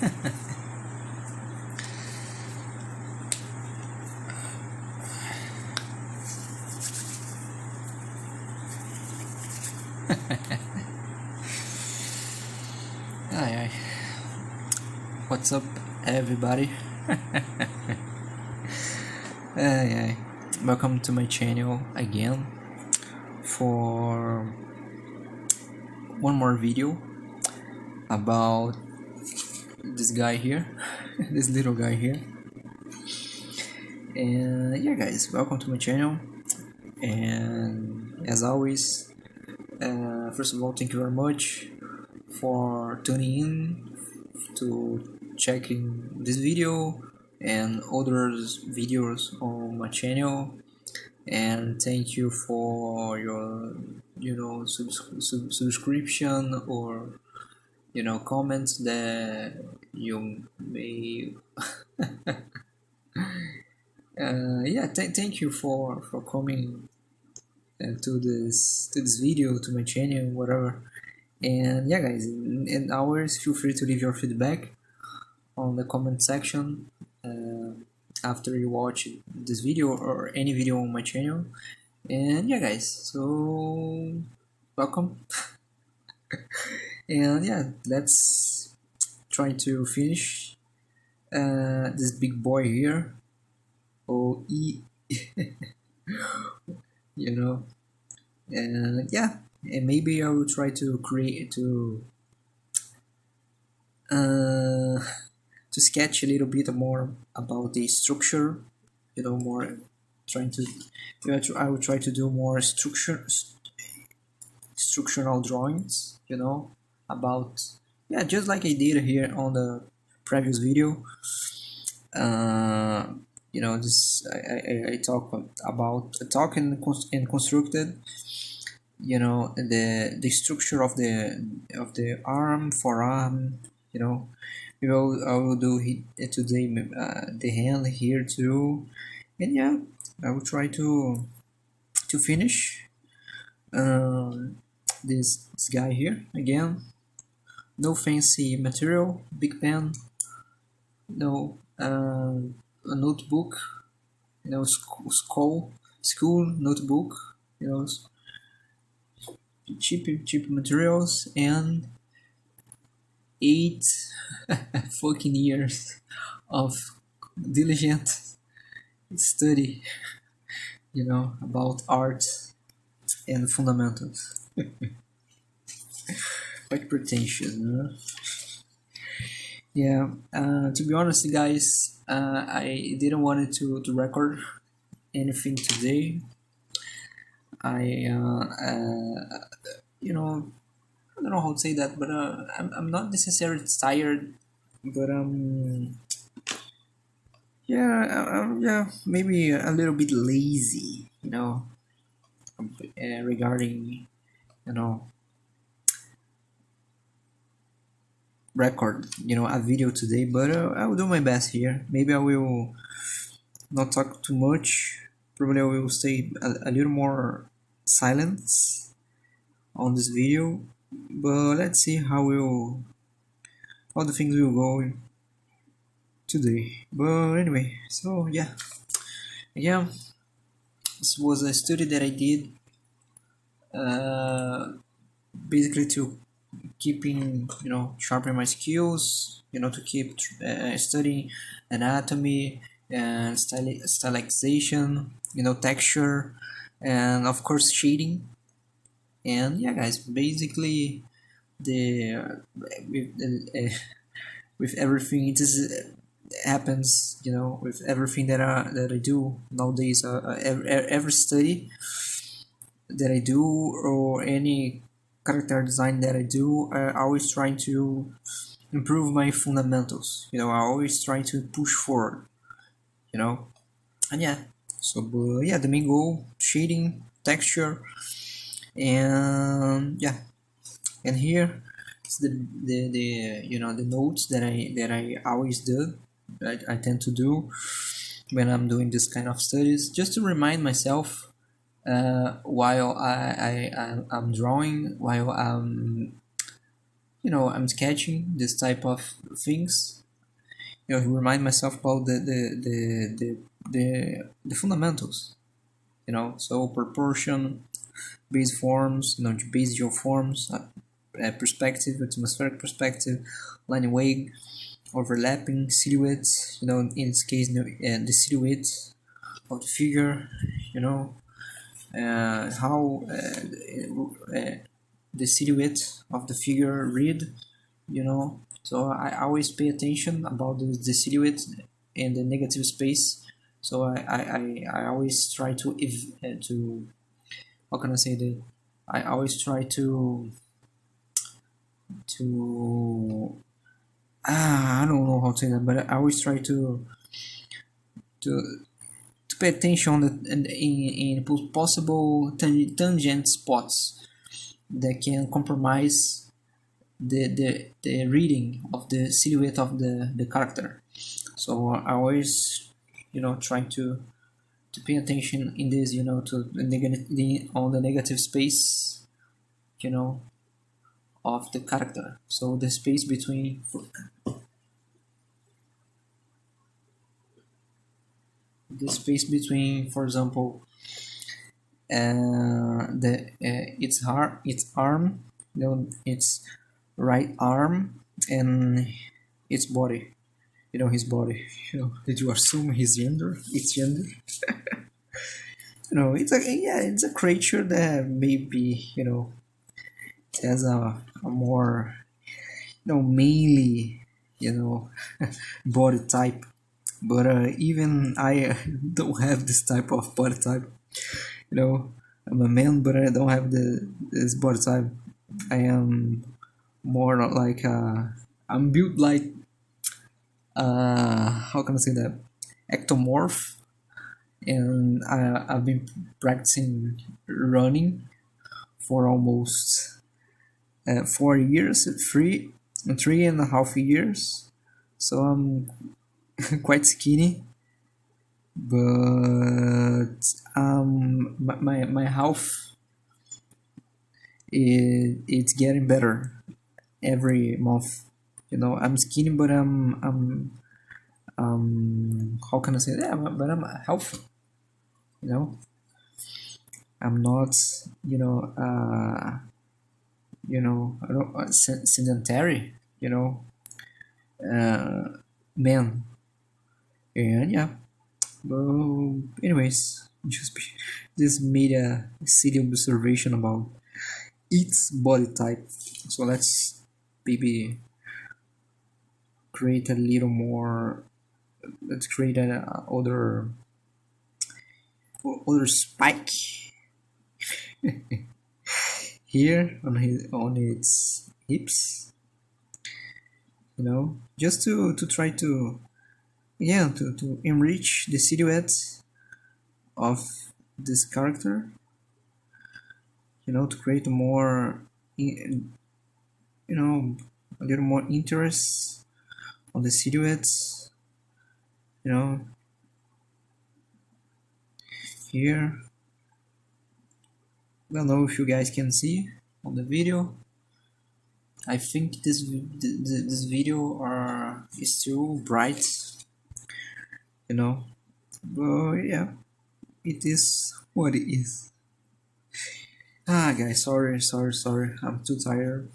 Aye, aye. What's up, everybody? Aye, aye. Welcome to my channel again for one more video about this guy here, this little guy here. And yeah, guys, welcome to my channel. And as always, first of all, thank you very much for tuning in to checking this video and other videos on my channel, and thank you for your subscription or comments that you may yeah, thank you for coming to this video, to my channel, whatever. And yeah, guys, in hours, feel free to leave your feedback on the comment section after you watch this video or any video on my channel. And yeah, guys, so welcome. And yeah, let's try to finish this big boy here. And yeah, and maybe I will try to create to sketch a little bit more about the structure, more trying to I will try to do more structural drawings, about, yeah, just like I did here on the previous video. This I talk about and constructed, the structure of the arm, forearm, I will do today the hand here too. And yeah, I will try to finish this guy here again. No fancy material, big pen, no a notebook, school notebook, cheap materials, and 8 fucking years of diligent study, about art and fundamentals. Quite pretentious, huh? Yeah, to be honest, guys, I didn't want to record anything today. I don't know how to say that, but I'm not necessarily tired, but yeah, maybe a little bit lazy, regarding, record, a video today. But I will do my best here. Maybe I will not talk too much. Probably I will stay a little more silence on this video, but let's see how the things will go today. But anyway, so yeah, again, this was a study that I did, basically to keeping, sharpening my skills, to keep studying anatomy and stylization, texture, and of course shading. And yeah, guys, basically with everything it is happens, with everything that I do nowadays, every study that I do, or any character design that I do, I always trying to improve my fundamentals. I always try to push forward, and yeah. So yeah, the main goal: shading, texture, and yeah. And here is the notes that I always do, that I tend to do when I'm doing this kind of studies, just to remind myself, while I'm drawing, while I'm I'm sketching this type of things, remind myself about the fundamentals, so proportion, base forms, base geoforms, perspective, atmospheric perspective, line wave, overlapping silhouettes, in this case, the silhouette of the figure, how the silhouette of the figure read, so I always pay attention about the silhouette and the negative space. So I always try to how can I say that, I always try to I don't know how to say that, but I always try to to pay attention on in possible tangent spots that can compromise the reading of the silhouette of the character. So I always, trying to pay attention in this, to on the negative space, you know, of the character. So the space between for example, the its arm, its right arm, and its body. His body. Did you assume his gender? Its gender. It's a creature that maybe has a more mainly body type, but even I don't have this type of body type. I'm a man, but I don't have this body type. I am more like I'm built like how can I say that, ectomorph, and I've been practicing running for almost 4 years, 3.5 years. So I'm quite skinny, but my health it's getting better every month. I'm skinny, but how can I say that? But I'm healthy. I'm not I don't sedentary. Uh, Man, and yeah. Well, anyways, just made a silly observation about its body type. So let's maybe create a little more. Let's create an other spike here on its hips. Just to try to to enrich the silhouette of this character. To create more, a little more interest on the silhouettes. Here, I don't know if you guys can see on the video. I think this video is too bright, but yeah, it is what it is. Guys, sorry, I'm too tired.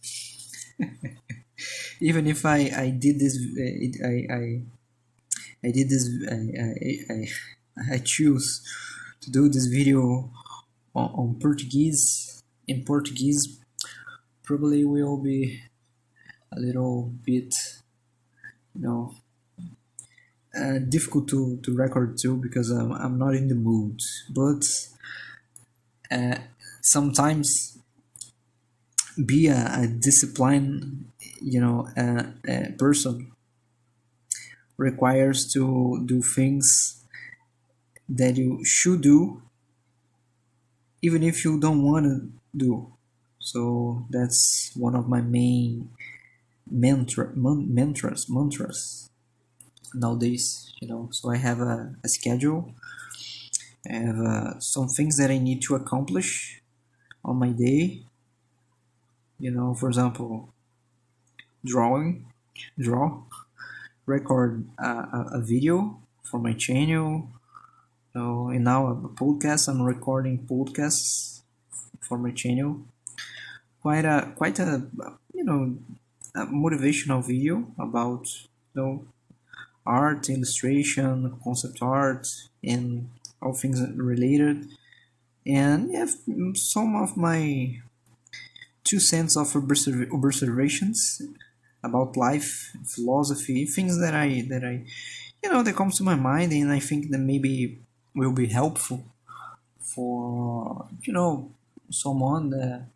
Even if I did this, I did this, I choose to do this video on Portuguese. In Portuguese, probably will be a little bit, difficult to record too, because I'm not in the mood. But sometimes be a disciplined, person requires to do things that you should do, even if you don't want to do. So that's one of my main mantras nowadays. So I have a schedule. I have some things that I need to accomplish on my day. For example, draw, record a video for my channel. So, and now a podcast. I'm recording podcasts for my channel. Quite a a motivational video about art, illustration, concept art, and all things related. And yeah, some of my 2 cents of observations about life, philosophy, things that I that comes to my mind, and I think that maybe will be helpful for someone that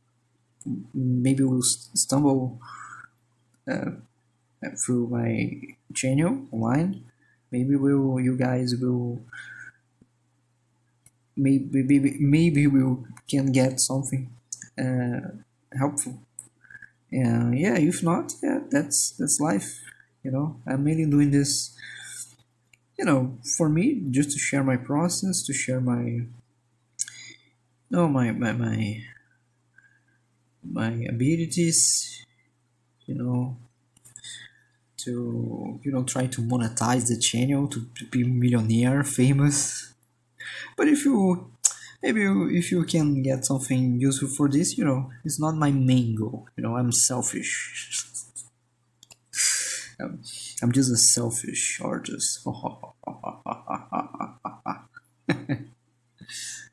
maybe will stumble through my channel online. Maybe will you guys will maybe we can get something helpful. And yeah, if not, yeah, that's life. I'm mainly doing this, for me, just to share my process, to share my no my abilities, you know, to try to monetize the channel, to be millionaire, famous. But if you maybe if you can get something useful for this, it's not my main goal. I'm selfish. I'm, I'm just a selfish artist.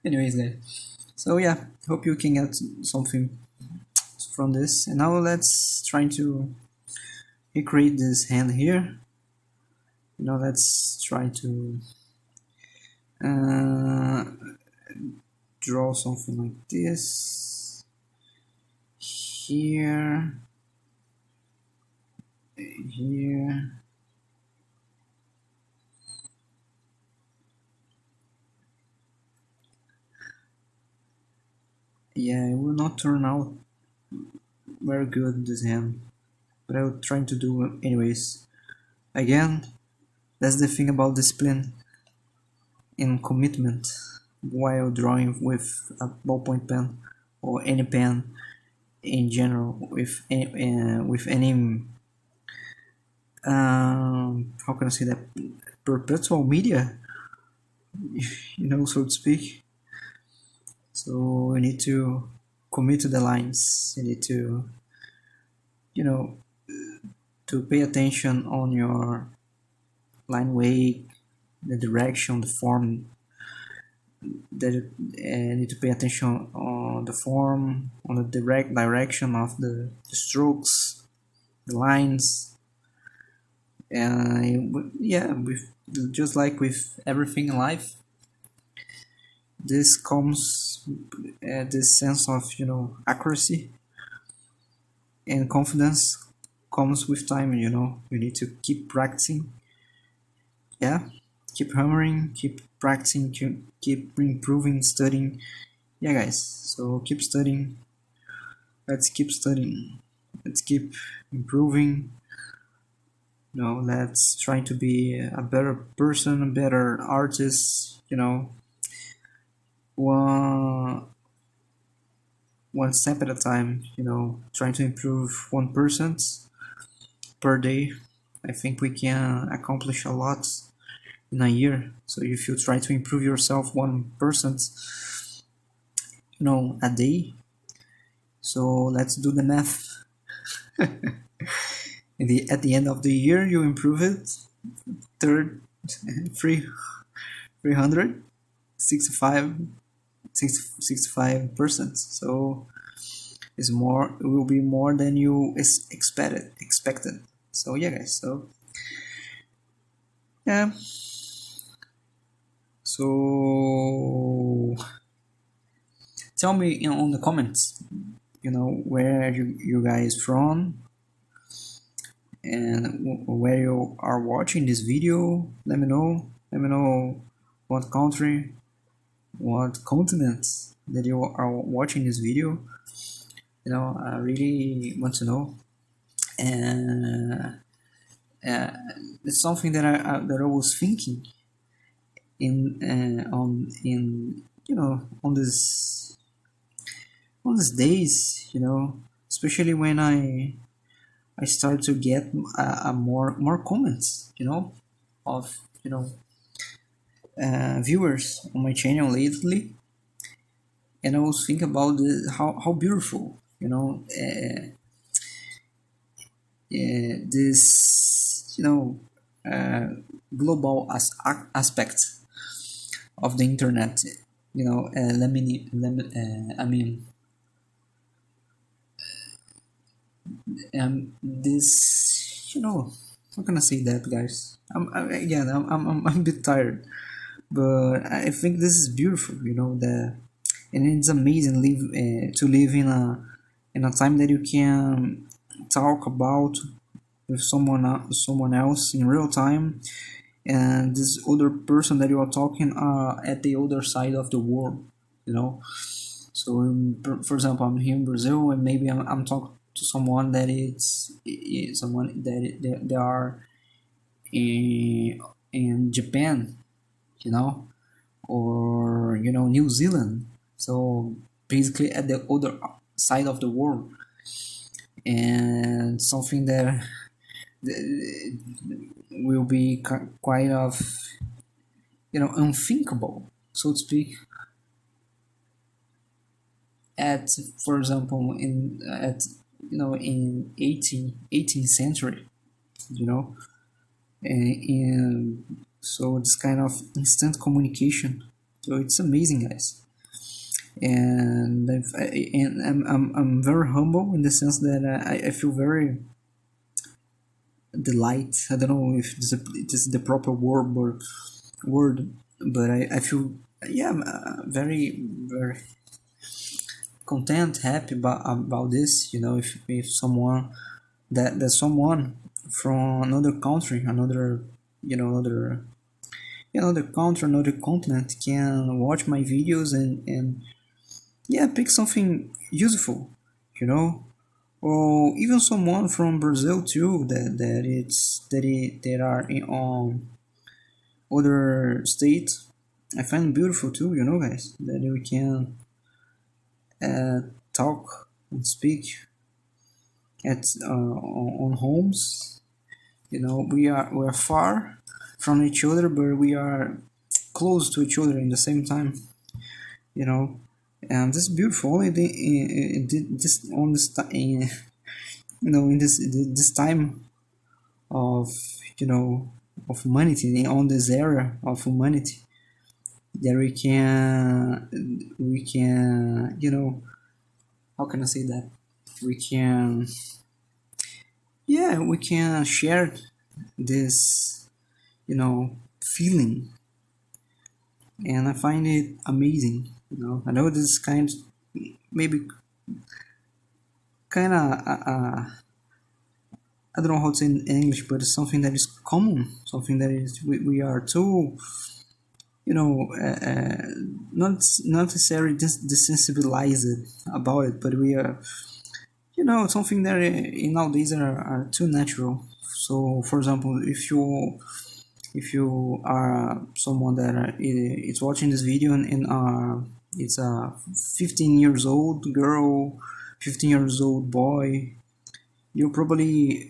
Anyways, guys. So yeah, hope you can get something from this. And now let's try to recreate this hand here. Let's try to uh, draw something like this here. Yeah, it will not turn out very good, this hand, but I will try to do anyways. Again, that's the thing about discipline and commitment while drawing with a ballpoint pen or any pen in general, with any how can I say that, perpetual media, so to speak. So you need to commit to the lines. You need to to pay attention on your line weight, the direction, the form. That need to pay attention on the form, on the direct direction of the strokes, the lines. And yeah, with just like with everything in life, this comes this sense of accuracy and confidence comes with time. You need to keep practicing. Yeah, keep hammering, keep practicing, keep improving, studying. Yeah, guys, so keep studying. Let's keep studying. Let's keep improving. Let's try to be a better person, a better artist. One one step at a time. Trying to improve 1% per day. I think we can accomplish a lot in a year. So if you try to improve yourself 1%, a day. So let's do the math. At the end of the year, you improve it. Third, 65%. So it will be more than you expected. So yeah, guys. So yeah. So tell me on the comments, where you guys from, and where you are watching this video. Let me know. Let me know what country, what continent that you are watching this video. I really want to know. And it's something that I was thinking on these days, especially when I I start to get more comments, of viewers on my channel lately, and I was thinking about how beautiful, this global aspect of the internet. I mean, this, how can I say that, guys? I'm a bit tired, but I think this is beautiful. And it's amazing to live in a time that you can talk about with someone else in real time, and this other person that you are talking at the other side of the world. So for example, I'm here in Brazil, and maybe I'm talking to someone that is someone that they are in Japan, or New Zealand. So basically at the other side of the world, and something that will be quite of unthinkable, so to speak, at, for example, in 18th century, and so it's kind of instant communication. So it's amazing, guys. And I'm very humble in the sense that I feel very delight. I don't know if it is the proper word, but I feel, yeah, I'm very very content, happy about this. If someone that someone from another country, another country, another continent can watch my videos and yeah, pick something useful, or even someone from Brazil too that are on other states. I find it beautiful too, guys, that we can talk and speak at on homes. We are far from each other, but we are close to each other in the same time. And this is beautiful. Only this on this in in this time of of humanity, on this era of humanity, that we can how can I say that, we can, yeah, we can share this feeling, and I find it amazing. I know this is maybe kind of I don't know how to say in English, but it's something that is common, something that is we are too not necessarily desensibilized about it, but we are something that in nowadays are too natural. So for example, if you are someone that is watching this video, and it's a 15 years old girl, 15 years old boy, you probably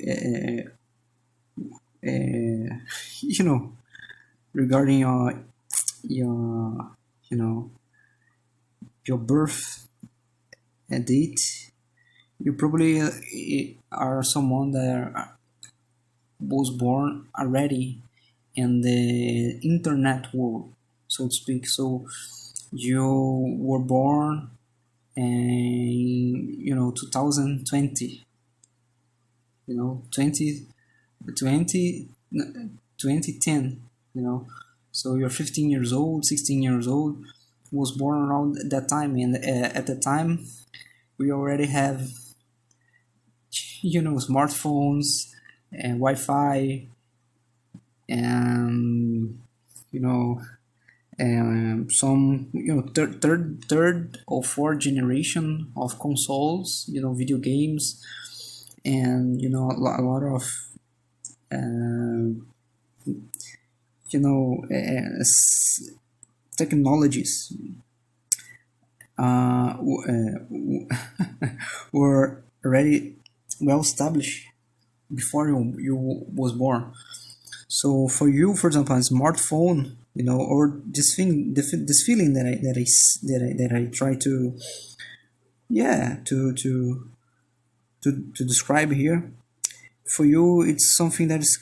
regarding your your birth date, you probably are someone that was born already in the internet world, so to speak. So you were born in 2020, 20 2010, so you're 15 years old, 16 years old, was born around that time. And at the time, we already have smartphones and Wi-Fi, and some third or fourth generation of consoles, video games, and a lot of technologies were already well established before you was born. So for you, for example, a smartphone, or this thing, this feeling that I try to, yeah, to describe here, for you it's something that is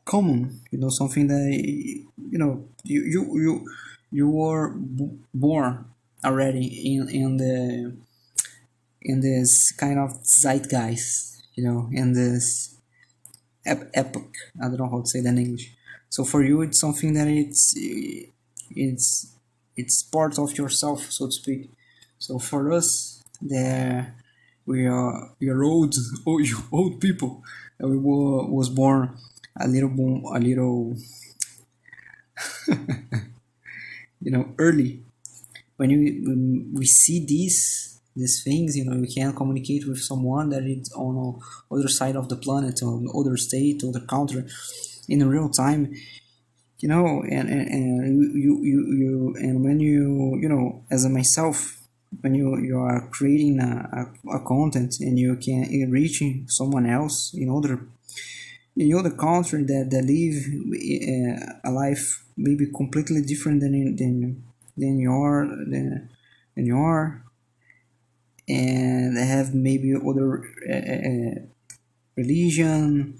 common, something that you were born already in this kind of zeitgeist, in this epoch. I don't know how to say that in English. So for you, it's something that it's it's part of yourself, so to speak. So for us, we are old people. Was born a little early. When we see these things, we can communicate with someone that is on the other side of the planet, on other state, other country, in real time. And and when as a myself, when you are creating a content, and you can reach someone else in other country that live a life maybe completely different than your than your, and they have maybe other religion,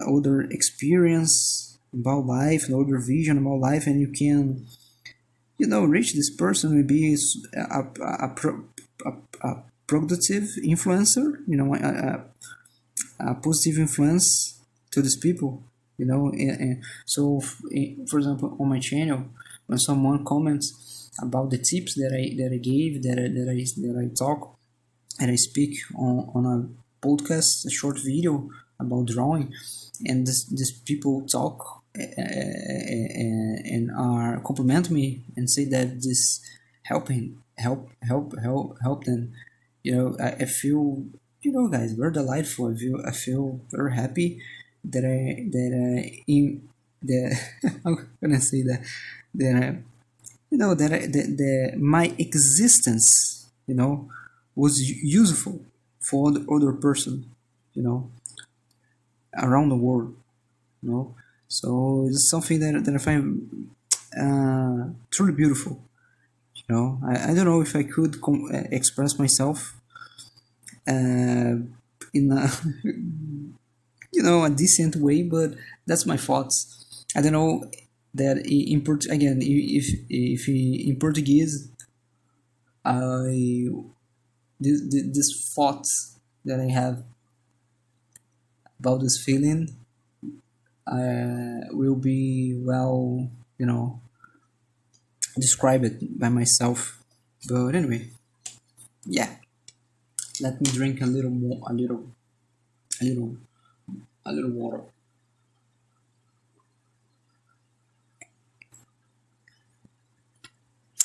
other experience about life, other vision about life, and you can reach this person, maybe a, a productive influencer, a positive influence to these people, and so for example, on my channel, when someone comments about the tips that I gave, that I talk and I speak on a podcast, a short video about drawing, and this people talk and are compliment me and say that this help them. I feel, guys, very delightful. I feel very happy that that how can I say that I, that my existence, was useful for the other person, you know, around the world, you know. So it's something that I find truly beautiful. I don't know if I could express myself in a a decent way, but that's my thoughts. I don't know that again, if in Portuguese, I this thoughts that I have about this feeling will be well, describe it by myself. But anyway, yeah, let me drink a little more, a little, a little water.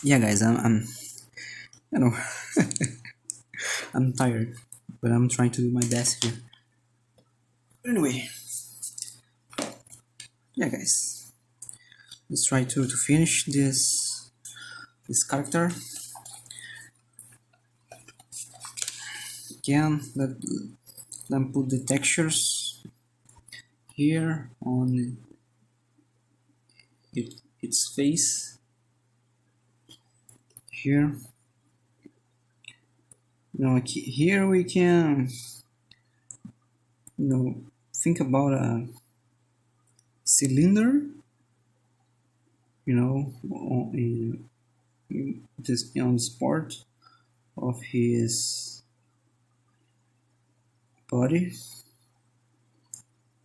Yeah, guys, I'm you know, I'm tired, but I'm trying to do my best here. Anyway, yeah, guys, let's try to finish this character. Again, let me put the textures here on its face here. Here we can think about a cylinder, just on this part of his body.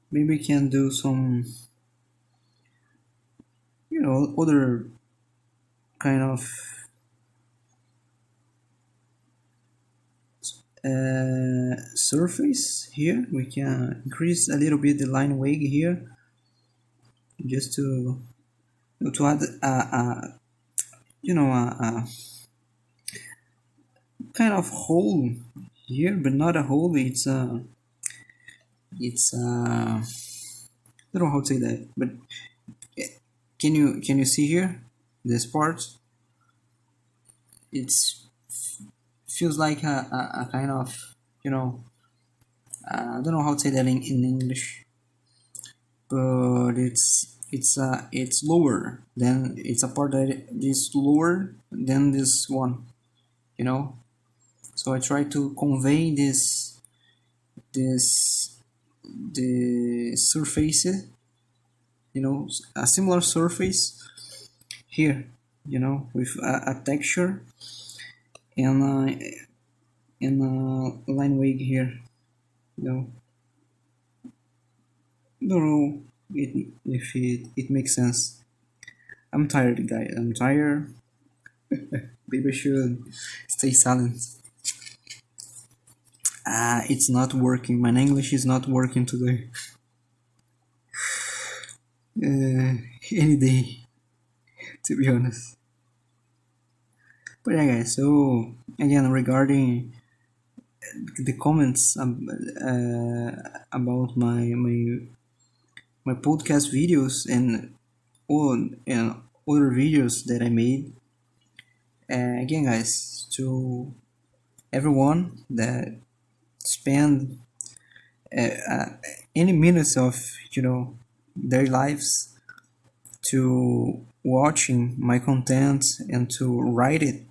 Maybe we can do some other kind of surface here. We can increase a little bit the line weight here, just to add a kind of hole here, but not a hole. I don't know how to say that, but can you see here this part? It's feels like a kind of I don't know how to say that in English, but it's lower than, it's a part that is lower than this one, you know. So I try to convey this the surface, you know, a similar surface here, you know, with a texture and a line wig here, you know. Don't know if it makes sense. I'm tired, guys. I'm tired. Maybe I should stay silent. It's not working. My English is not working today. Any day, to be honest. But yeah, guys. So again, regarding the comments about my podcast videos and other videos that I made. Again, guys, to everyone that spend any minutes of, you know, their lives to watching my content and to write it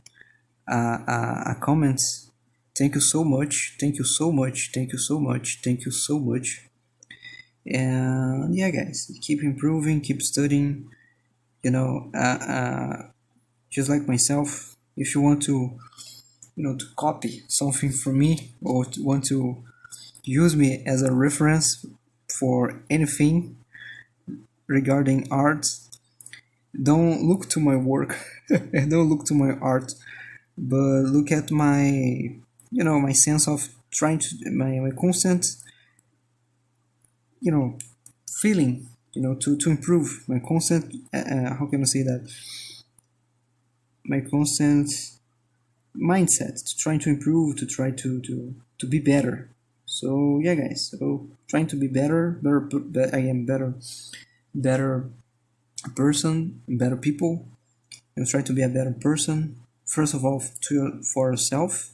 a comment. Thank you so much. Thank you so much. Thank you so much. Thank you so much. And yeah, guys, keep improving, keep studying. You know, just like myself, if you want to, you know, to copy something from me or to want to use me as a reference for anything regarding art, don't look to my work. Don't look to my art, but look at my, you know, my sense of trying to, my constant, you know, feeling, you know, to improve, my constant how can I say that, my constant mindset to trying to improve, to try to be better. So yeah, guys, so trying to be better, I am better person, better people, and try to be a better person. First of all, for yourself,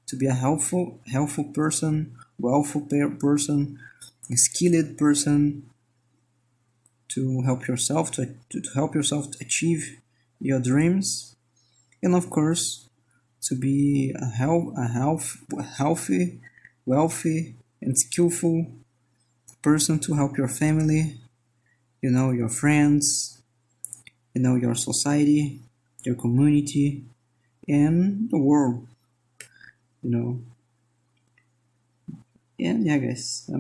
to be a helpful person, wealthful person, a skilled person, to help yourself to help yourself to achieve your dreams, and of course to be healthy, wealthy, and skillful person to help your family, you know, your friends, you know, your society, your community, and the world, you know. And yeah, guys,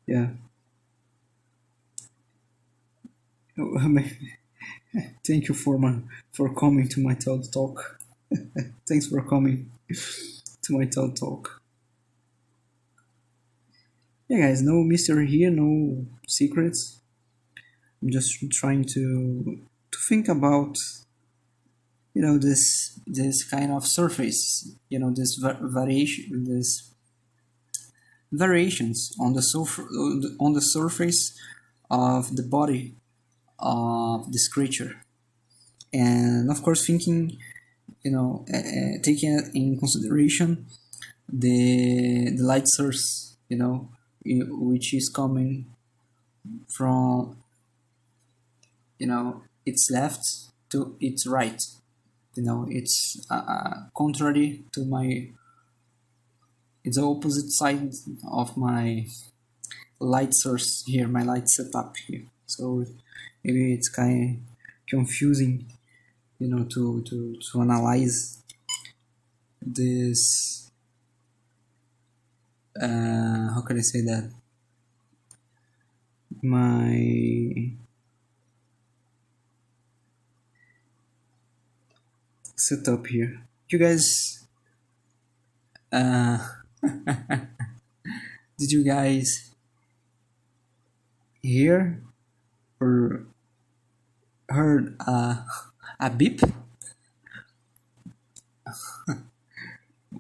yeah. Thank you for coming to my TED talk. Thanks for coming to my TED talk. Yeah, guys, no mystery here, no secrets. I'm just trying to think about, you know, this kind of surface, you know, this variations on on the surface of the body of this creature, and of course thinking, you know, taking in consideration the light source, you know, which is coming from, you know, its left to its right, you know, it's contrary to my, it's the opposite side of my light source here, my light setup here. So maybe it's kind of confusing, you know, to analyze this, how can I say that, my setup here. You guys, uh, did you guys hear or heard a beep?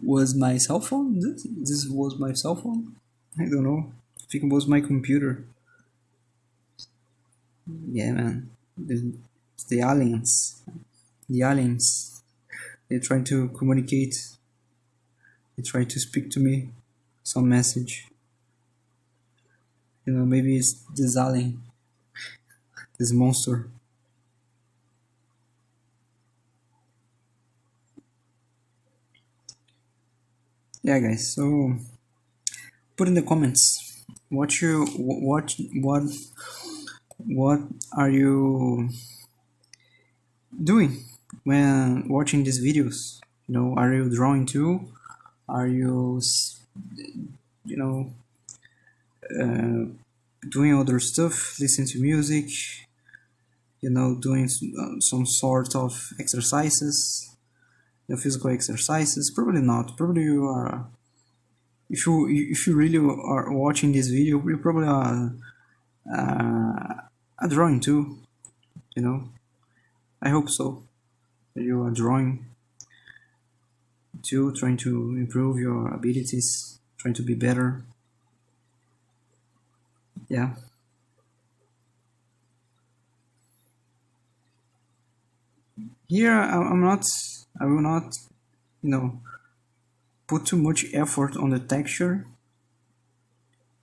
Was my cell phone? This was my cell phone? I don't know. I think it was my computer. Yeah, man. It's the aliens. The aliens. They're trying to communicate. They try to speak to me. some message. You know, maybe it's this alien, this monster. Yeah, guys. So put in the comments what are you doing when watching these videos. You know, are you drawing too? Are you you know doing other stuff, listening to music, you know, doing some sort of exercises, physical exercises? Probably not. Probably you are. If you really are watching this video, you probably are drawing too. You know, I hope so. That you are drawing too, trying to improve your abilities, trying to be better. Yeah. Here, I'm not. I will not. You know, put too much effort on the texture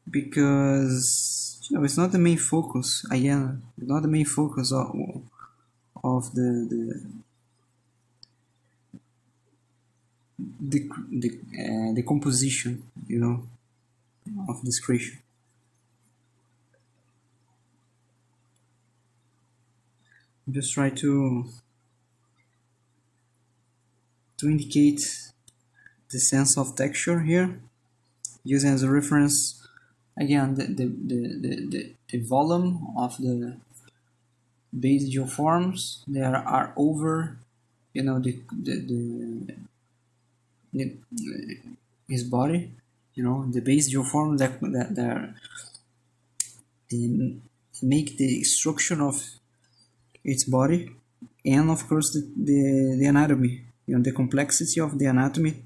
because it's not the main focus. Again, it's not the main focus of the composition, you know, of this creation. Just try to indicate the sense of texture here, using as a reference again the volume of the base geoforms that are over, you know, the his body, you know, the base geoform that make the structure of its body, and of course the anatomy, you know, the complexity of the anatomy.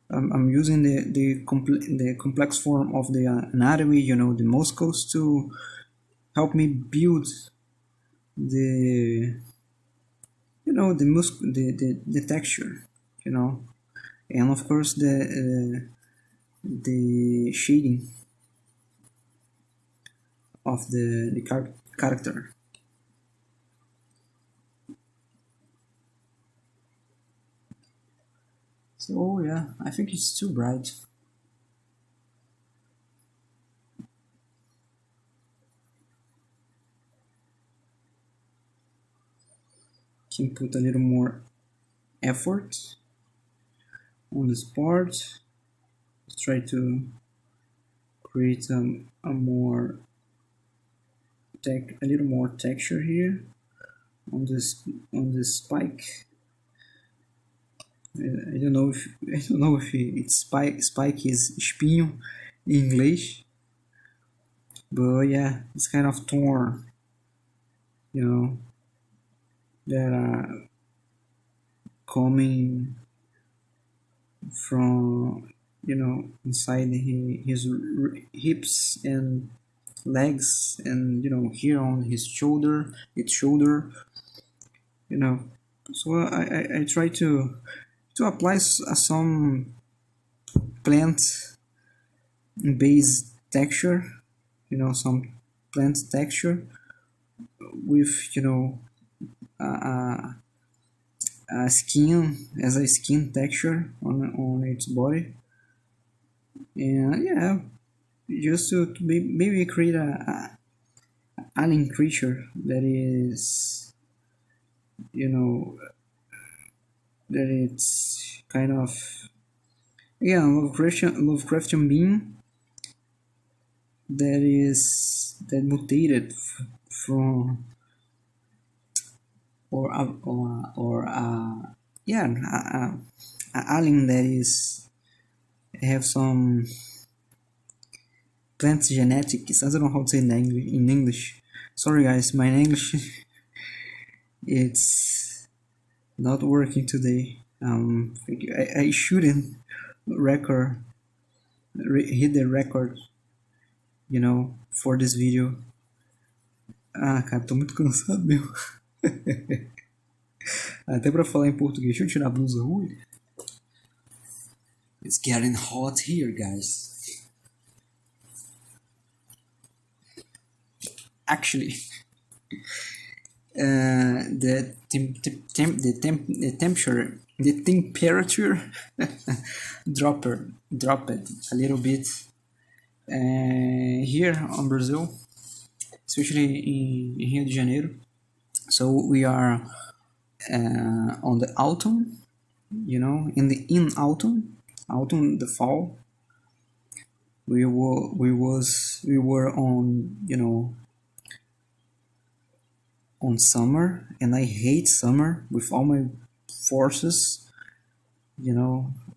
I'm using the complex form of the anatomy, you know, the muscles, to help me build the, you know, the texture, you know, and of course the shading of the character. So yeah, I think it's too bright. Can put a little more effort on this part. Let's try to create a little more texture here on this spike. I don't know if it's spike is espinho in English, but yeah, it's kind of torn, you know, that are coming from, you know, inside his hips and legs, and you know, here on his its shoulder, you know. So I try to apply some plant base texture, you know, some plant texture with, you know, a, a skin as a skin texture on its body, and yeah, just to maybe create a alien creature that is, you know, that it's kind of, yeah, Lovecraftian being that mutated from, or yeah, a alien that is have some plant genetics. I don't know how to say in English. Sorry guys, my English it's not working today. I shouldn't hit the record, you know, for this video. Ah, cara, tô muito cansado mesmo. Até pra falar em português. Deixa eu tirar a blusa ruim. It's getting hot here, guys. Actually, the temperature dropped a little bit here on Brazil, especially in Rio de Janeiro. So we are on the autumn, in autumn, the fall. We were on, on summer, and I hate summer with all my forces.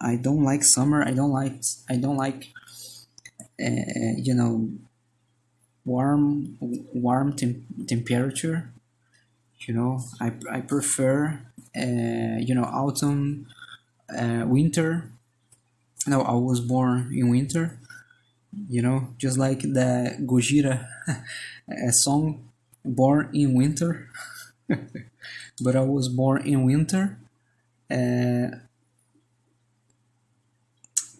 I don't like summer. I don't like warm temperature. I prefer autumn, winter. No, I was born in winter. Just like the Gojira song, "Born in Winter." But I was born in winter, uh,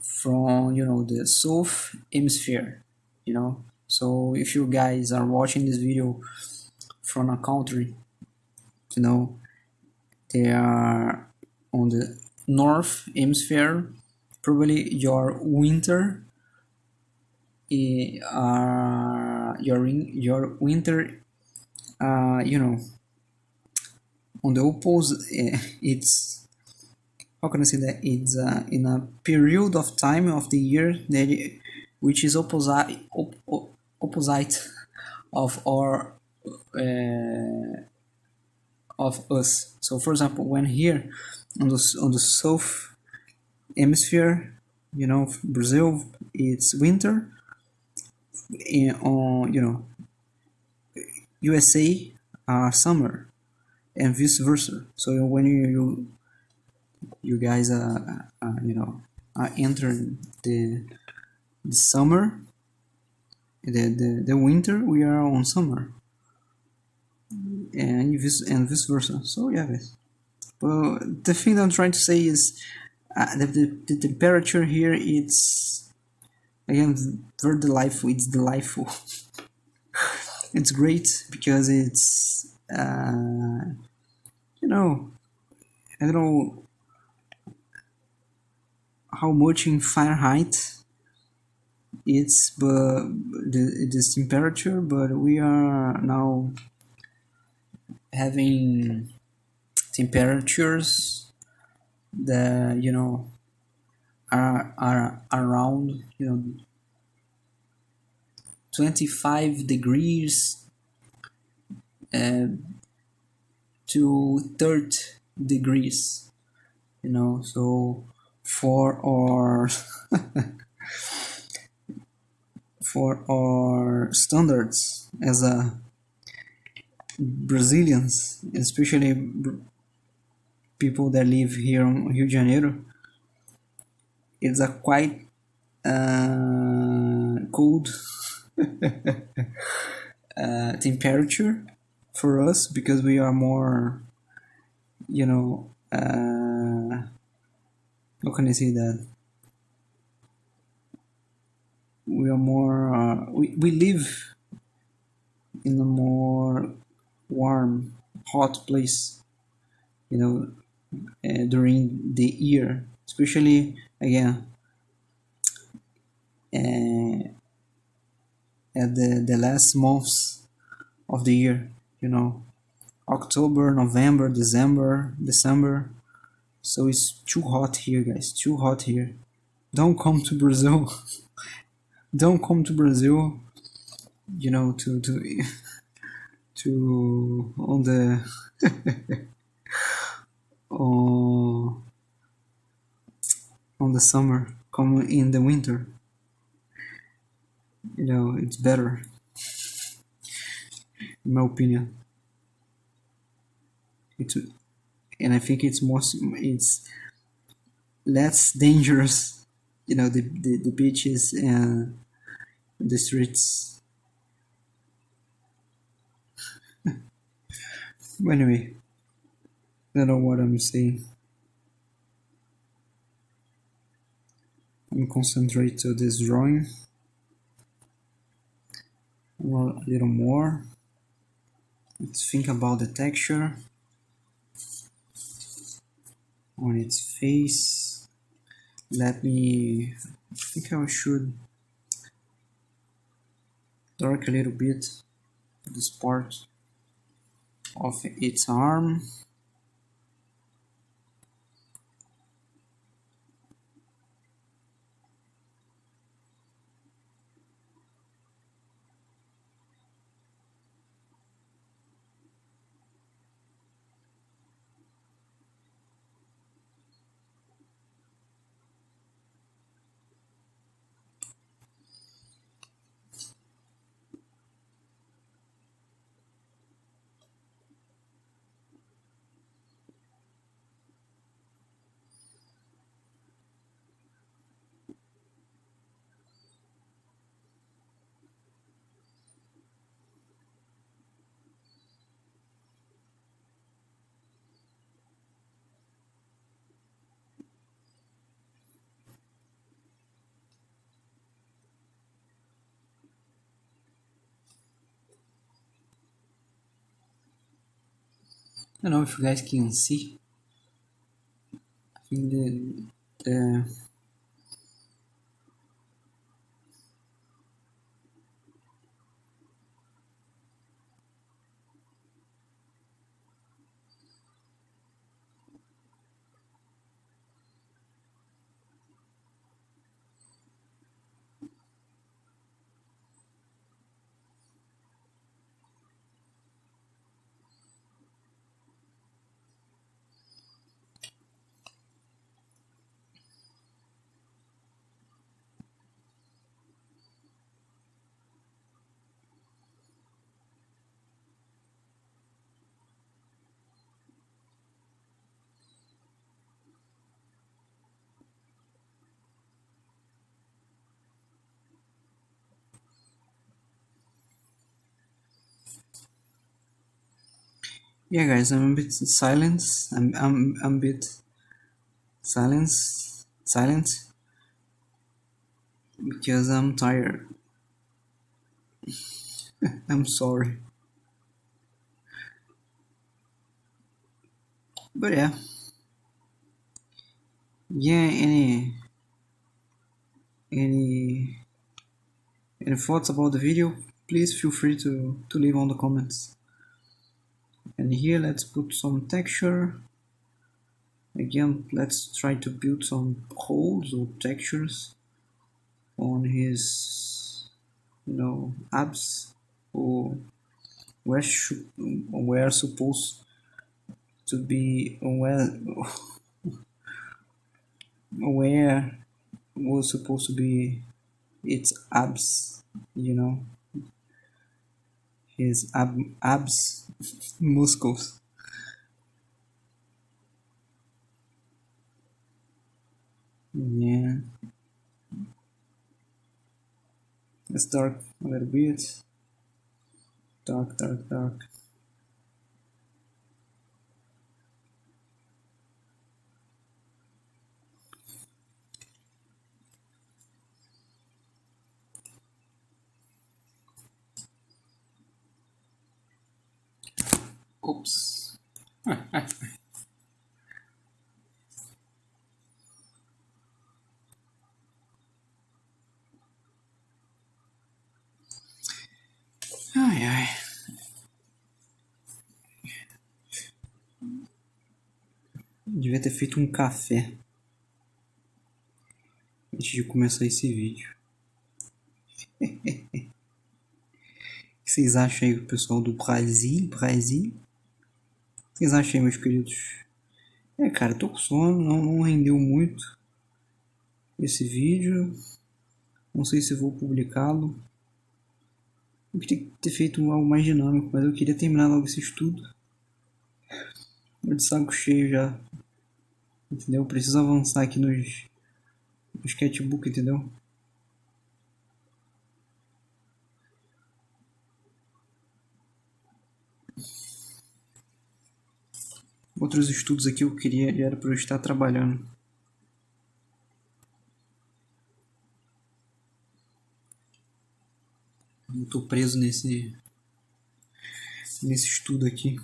from the south hemisphere. So if you guys are watching this video from a country, you know they are on the north hemisphere, probably your winter, your winter, uh, you know on the opposite. It's, how can I say that, it's in a period of time of the year which is opposite of our, of us. So for example, when here on the south hemisphere, Brazil, it's winter. On USA, summer, and vice versa. So when you guys enter the summer, the winter, we are on summer, and vice versa. So yeah, guys. Well, the thing that I'm trying to say is, the temperature here, it's, again, very delightful. It's delightful. It's great because it's, I don't know how much in Fahrenheit it's, but this temperature, but we are now having temperatures that are around 25 degrees to 30 degrees. So for our for our standards as a Brazilians, especially people that live here in Rio de Janeiro, it's a quite cold temperature for us, because we are more, how can I say that? We are more, we live in a more warm, hot place, during the year, especially, again, at the last months of the year, October, November, December. So it's too hot here, guys. Too hot here. Don't come to Brazil. Don't come to Brazil. To on the on the summer. Come in the winter. It's better, in my opinion. And I think it's less dangerous. The beaches and the streets. Anyway, I don't know what I'm saying. me concentrate to this drawing a little more. Let's think about the texture on its face. I think I should dark a little bit this part of its arm. I don't know if you guys can see. I think the yeah, guys, I'm a bit silent. I'm a bit silent because I'm tired. I'm sorry, but yeah. Any any thoughts about the video? Please feel free to leave on the comments. And here, let's put some texture. Again, let's try to build some holes or textures on his, abs, or where supposed to be, where was supposed to be its abs, his abs muscles. Yeah, let's dark a little bit. Dark. Oops. Ai. Devia ter feito um café antes de começar esse vídeo. O que vocês acham aí, pessoal do Brasil? O que vocês acham aí, meus queridos? Cara, tô com sono, não rendeu muito esse vídeo. Não sei se vou publicá-lo. Eu queria ter feito algo mais dinâmico, mas eu queria terminar logo esse estudo. Tô de saco cheio já. Entendeu? Eu preciso avançar aqui no sketchbook, entendeu? Outros estudos aqui eu queria, já era para eu estar trabalhando. Não tô preso nesse estudo aqui.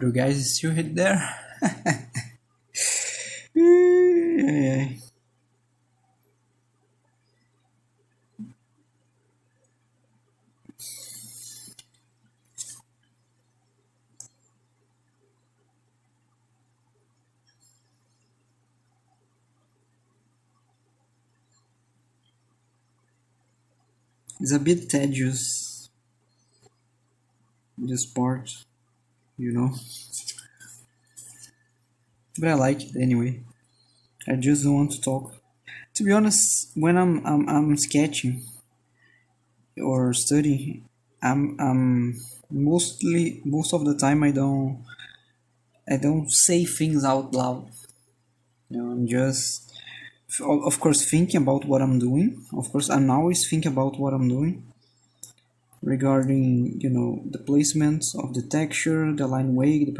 You guys still hit there? It's a bit tedious, this part, you know. But I like it anyway. I just don't want to talk. To be honest, when I'm sketching or studying, I'm most of the time I don't say things out loud. You know, I'm just of course thinking about what I'm doing. Of course, I'm always thinking about what I'm doing regarding, you know, the placement of the texture, the line weight,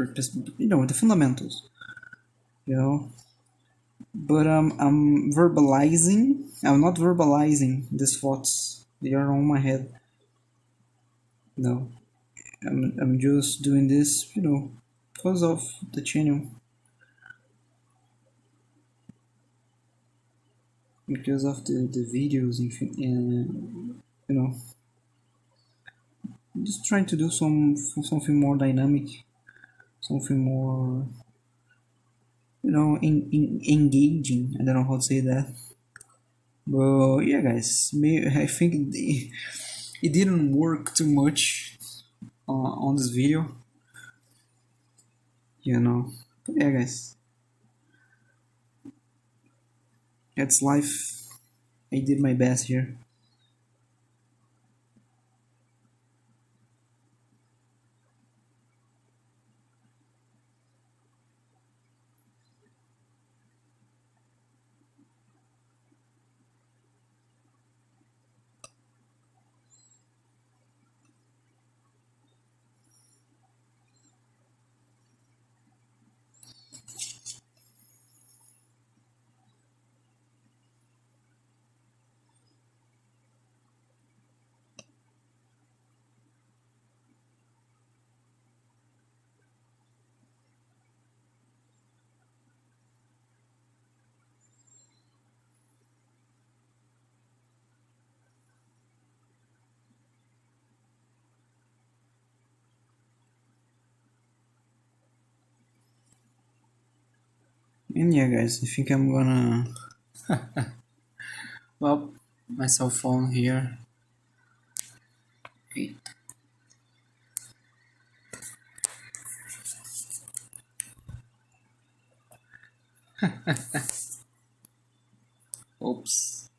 you know, the fundamentals. You know, but I'm verbalizing. I'm not verbalizing these thoughts. They are on my head. No, I'm just doing this, you know, because of the channel, because of the videos, and you know, just trying to do something more dynamic, something more, you know, engaging. I don't know how to say that. But yeah, guys, I think it didn't work too much on this video, you know. But yeah, guys, it's life. I did my best here. And yeah, guys, I think I'm gonna, well, my cell phone here. Oops.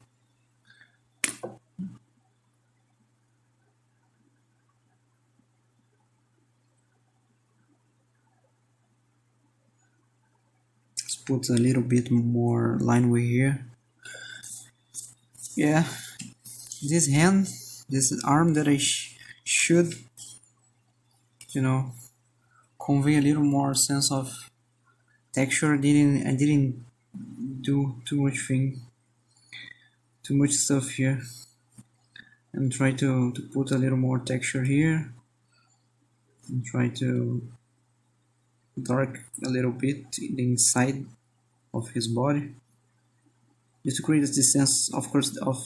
Let's put a little bit more line weight here. Yeah, this hand, this arm that I should, you know, convey a little more sense of texture. I didn't do too much stuff here, and try to put a little more texture here, and try to dark a little bit the inside of his body. just to create this sense, of course, of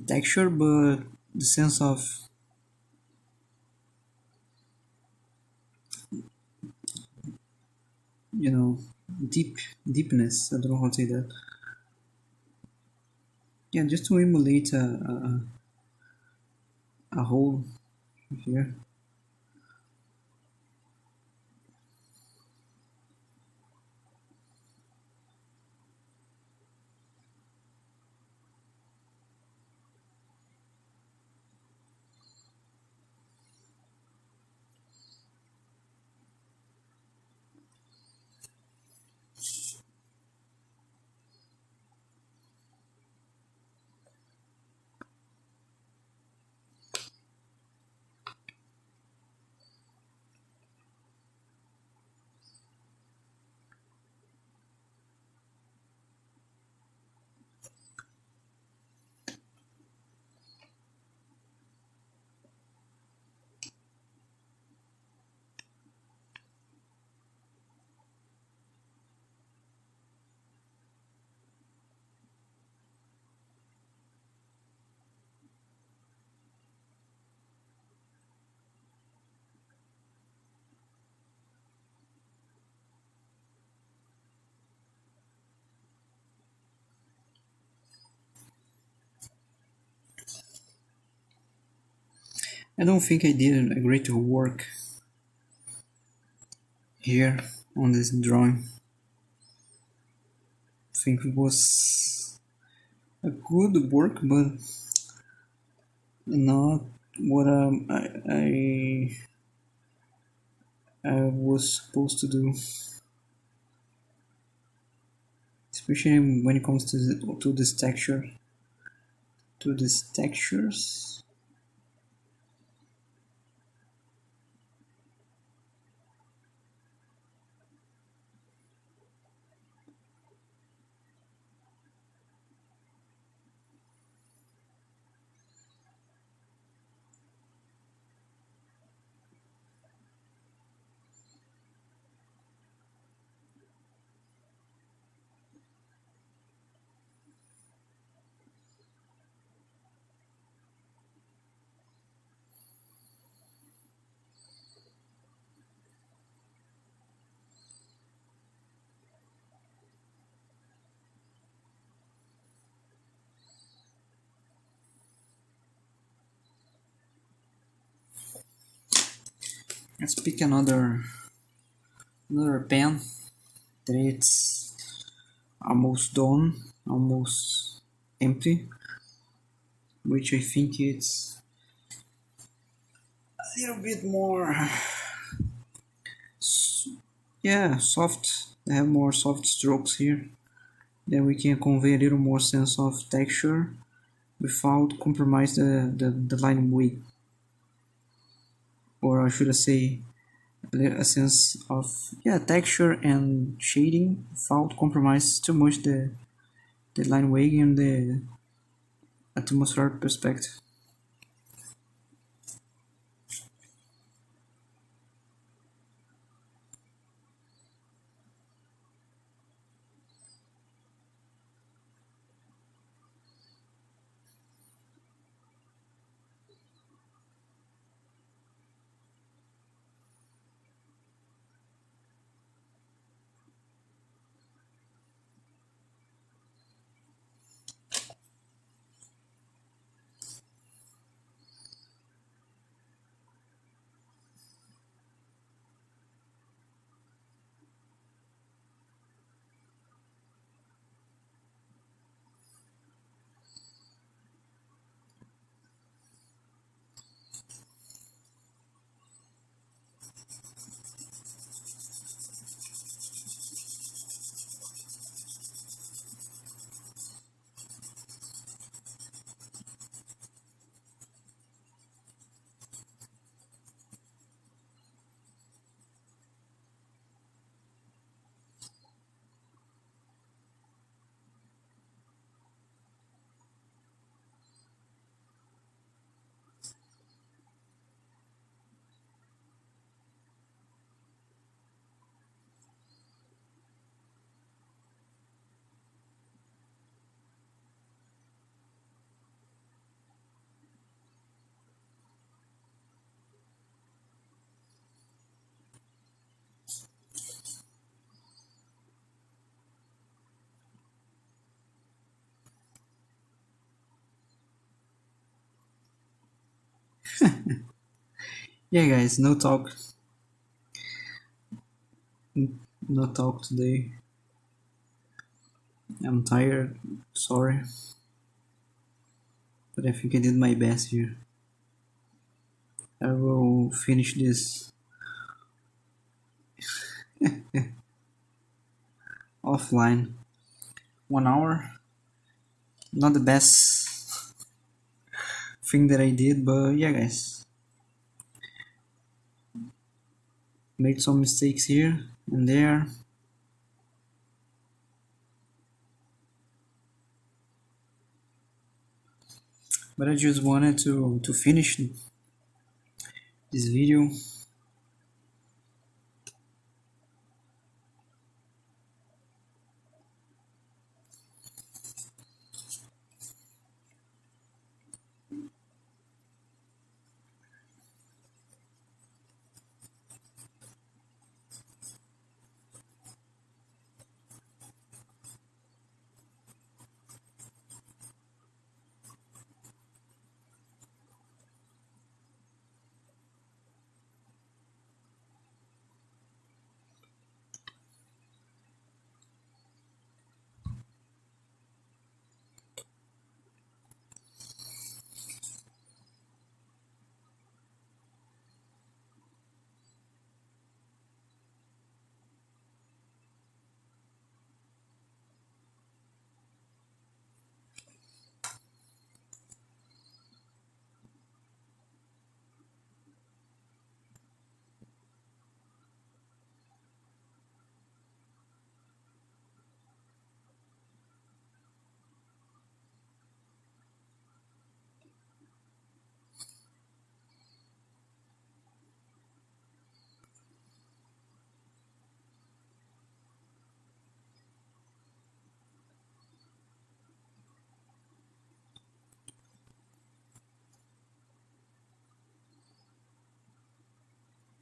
texture, but the sense of, you know, deepness. I don't know how to say that. Yeah, just to emulate a hole here. I don't think I did a great work here on this drawing. I think it was a good work, but not what I was supposed to do. Especially when it comes to this texture, to these textures. Let's pick another pen that it's almost done, almost empty, which I think it's a little bit more, yeah, soft. I have more soft strokes here. Then we can convey a little more sense of texture without compromise the line weight, or I should say a sense of, yeah, texture and shading without compromise too much the line weight and the atmospheric perspective. Yeah, guys, no talk today. I'm tired. Sorry, but I think I did my best here. I will finish this offline. 1 hour. Not the best thing that I did, but yeah, guys, made some mistakes here and there. But I just wanted to finish this video.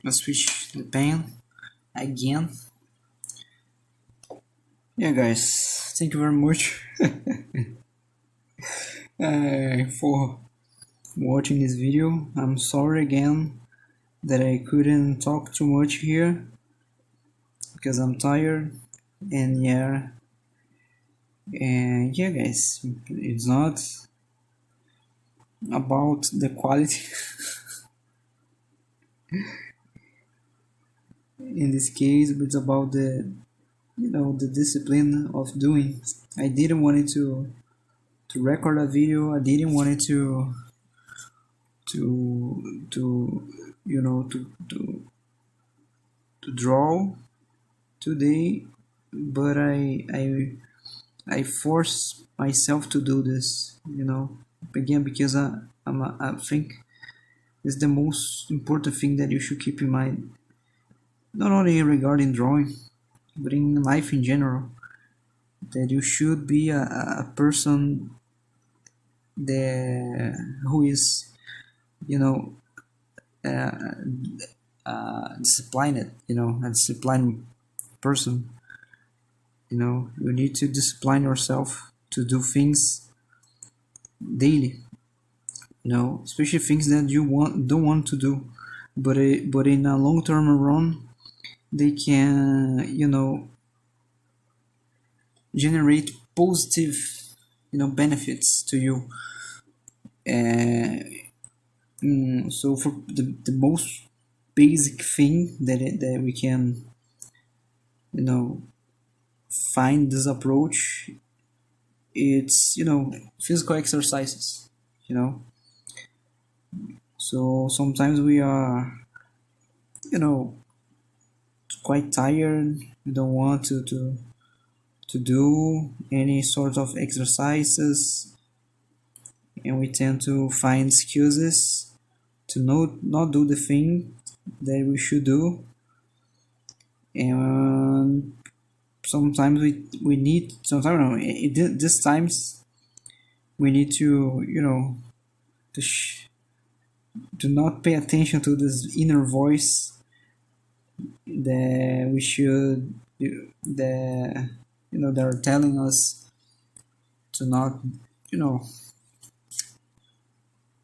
Let's switch the pen again. Yeah, guys, thank you very much for watching this video. I'm sorry again that I couldn't talk too much here because I'm tired, and yeah, guys, it's not about the quality in this case, but it's about the discipline of doing. I didn't want it to record a video. I didn't want it to to draw today, but I force myself to do this, again, because I think it's the most important thing that you should keep in mind, not only regarding drawing, but in life in general, that you should be a person who is, you know, uh, disciplined, a disciplined person. You need to discipline yourself to do things daily, especially things that you don't want to do, but in a long term run, they can, generate positive, benefits to you. So for the most basic thing that we can, find this approach, it's, physical exercises, you know so sometimes we are, you know quite tired. We don't want to do any sort of exercises, and we tend to find excuses to not do the thing that we should do. And sometimes we need, sometimes, no, this times we need to, to to not pay attention to this inner voice that we should, that, they're telling us to not, you know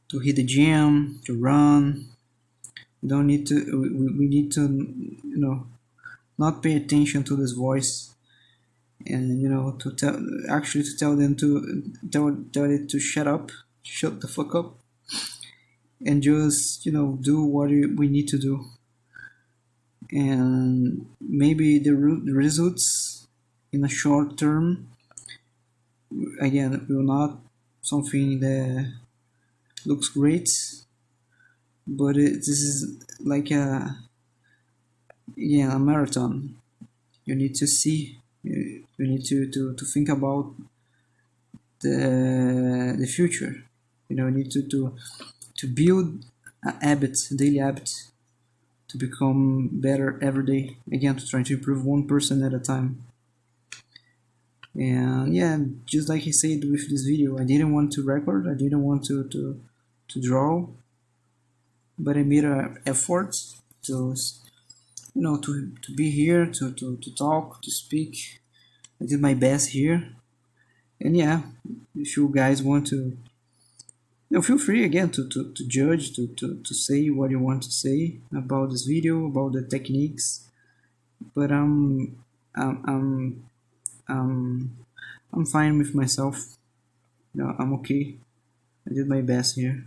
to hit the gym, to run. We don't need to. We need to, not pay attention to this voice, and to tell them to tell it to shut the fuck up, and just do what we need to do. And maybe the results in a short term, again, will not something that looks great, but this is like a marathon. You need to see, you need to think about the future. You need to build a habit, daily habit, to become better every day. Again, to try to improve 1% at a time. And yeah, just like I said with this video, I didn't want to record, I didn't want to draw, but I made an effort to to be here, to talk, to speak. I did my best here. And yeah, if you guys want to, feel free again to judge, to say what you want to say about this video, about the techniques. But I'm I'm fine with myself. I'm okay. I did my best here.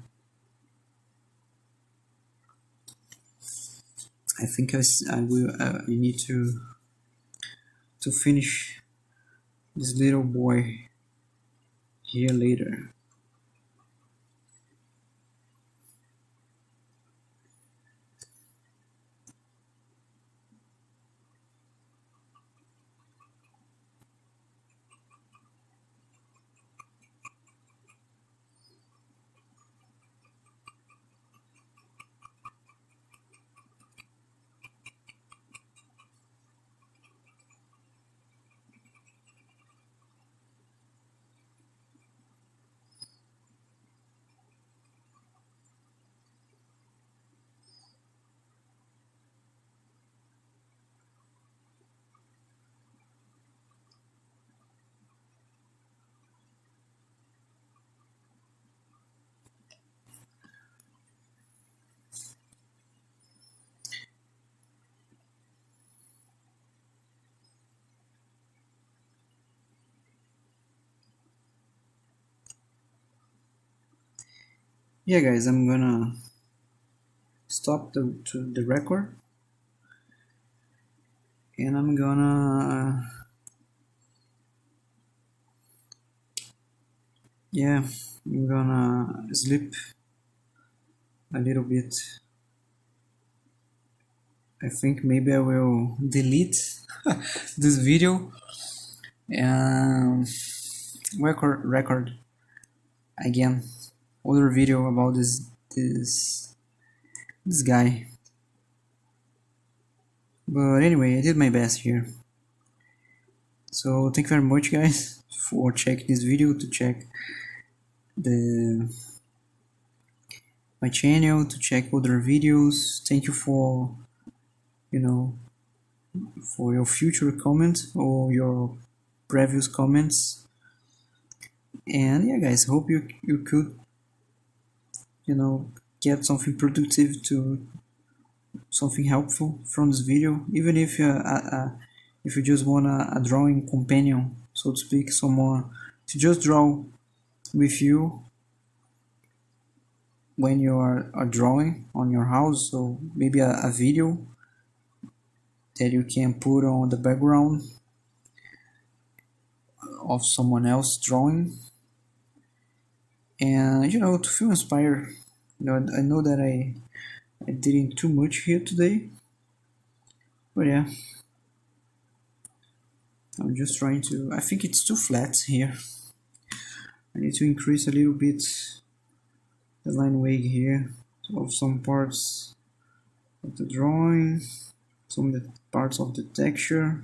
I think I will. I need to finish this little boy here later. Yeah, guys, I'm gonna stop the record, and I'm gonna yeah, I'm gonna sleep a little bit. I think maybe I will delete this video and record again other video about this guy. But anyway, I did my best here. So thank you very much, guys, for checking this video, to check the my channel, to check other videos. Thank you for for your future comments or your previous comments. And yeah, guys, hope you could get something productive, to something helpful from this video, even if you just want a drawing companion, so to speak, someone to just draw with you when you are drawing on your house. So maybe a video that you can put on the background of someone else drawing, and to feel inspired. I know that I didn't too much here today, but yeah, I'm just trying to. I think it's too flat here. I need to increase a little bit the line weight here of some parts of the drawing, some of the parts of the texture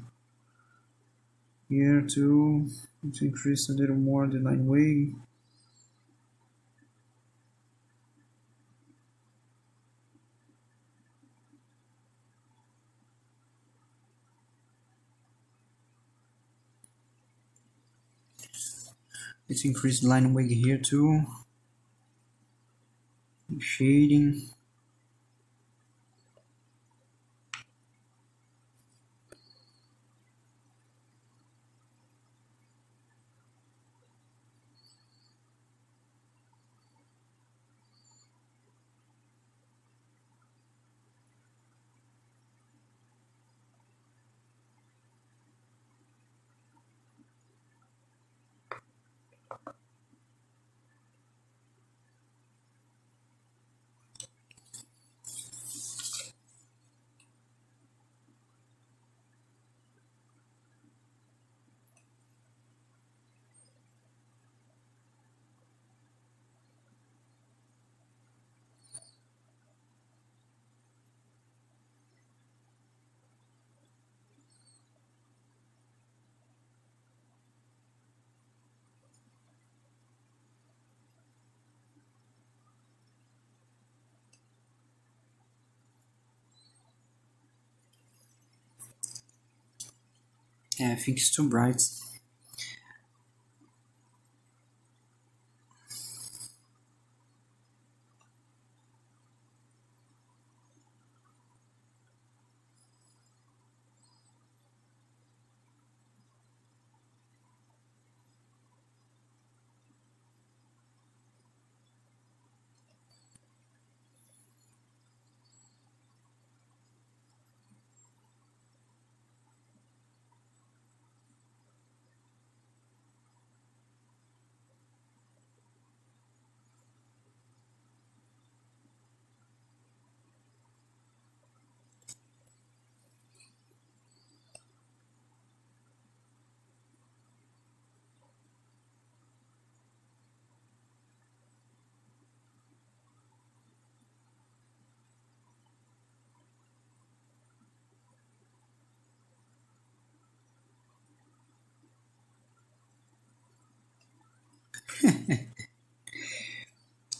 here too. To increase a little more the line weight. Let's increase the line weight here too. shading. Yeah, I think it's too bright.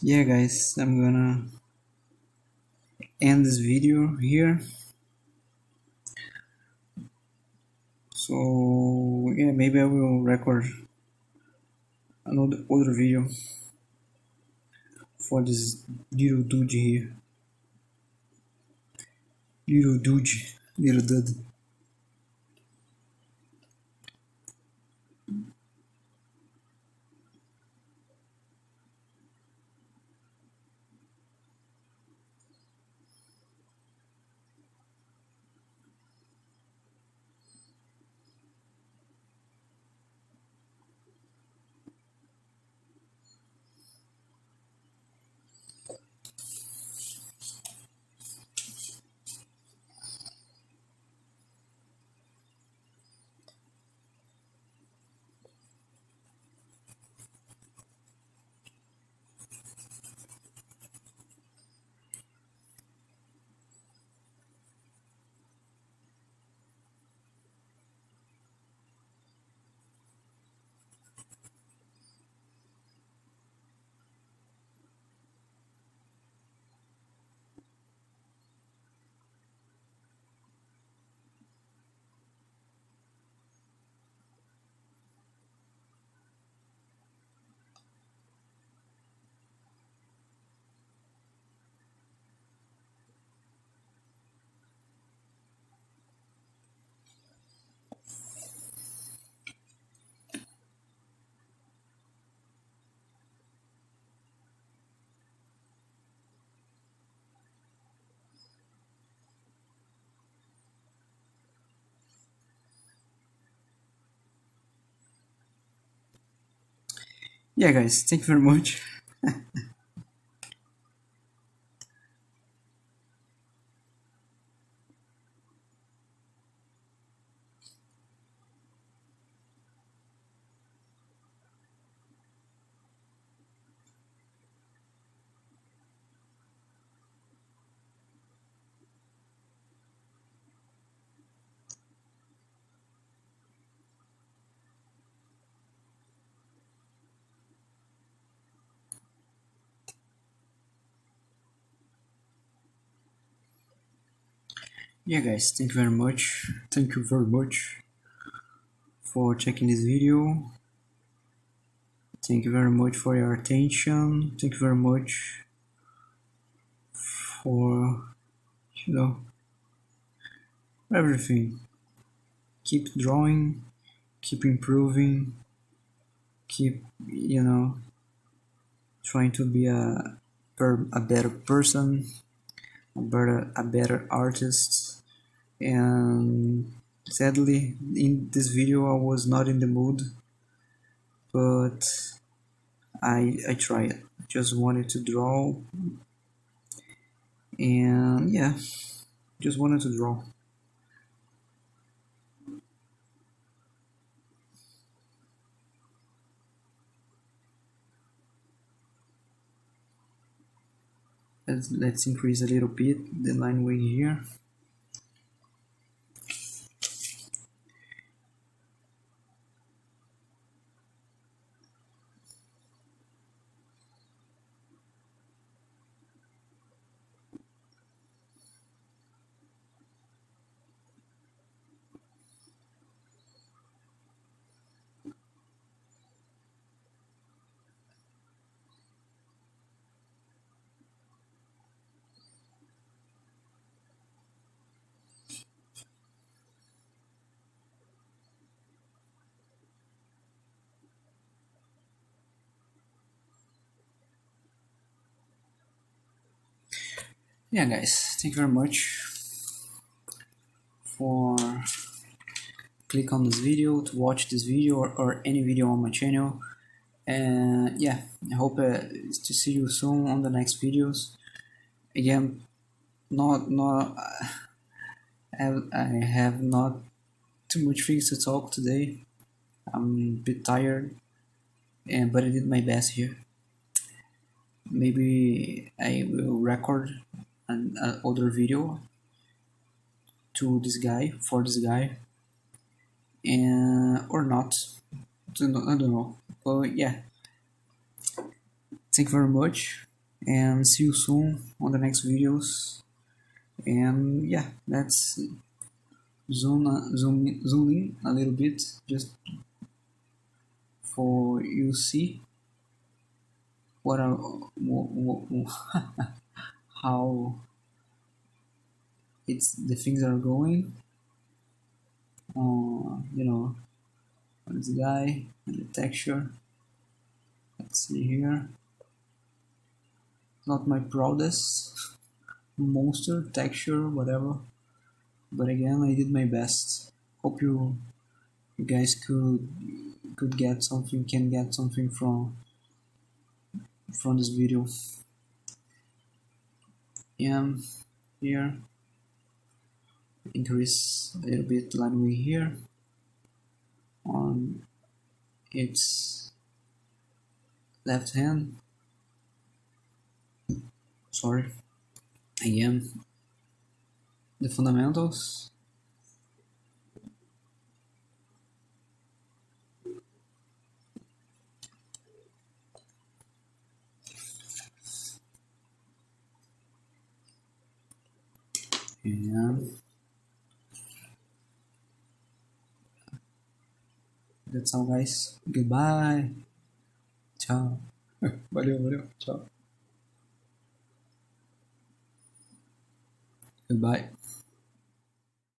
Yeah, guys, I'm gonna end this video here. So yeah, maybe I will record another other video for this little dude here. Little dude, little dude. Yeah, guys, thank you very much. Yeah, guys, thank you very much. Thank you very much for checking this video. Thank you very much for your attention. Thank you very much for, you know, everything. Keep drawing, keep improving, keep, trying to be a better person, a better artist. And sadly, in this video, I was not in the mood, but I tried. Just wanted to draw, and yeah, just wanted to draw. Let's increase a little bit the line weight here. Yeah, guys, thank you very much for click on this video, to watch this video, or any video on my channel. And yeah, I hope to see you soon on the next videos. Again, not I have not too much things to talk today. I'm a bit tired, but I did my best here. Maybe I will record an other video to this guy, for this guy, and or not. I don't know. But yeah, thank you very much, and see you soon on the next videos. And yeah, let's zoom in a little bit, just for you see what I how the things are going. This guy and the texture. Let's see here. Not my proudest monster texture, whatever. But again, I did my best. Hope you guys could get something, can get something from this video. And here, increase a little bit line weight here on its left hand. Sorry. Again, the fundamentals. And that's all, guys. Goodbye. Tchau. Valeu. Tchau. Goodbye.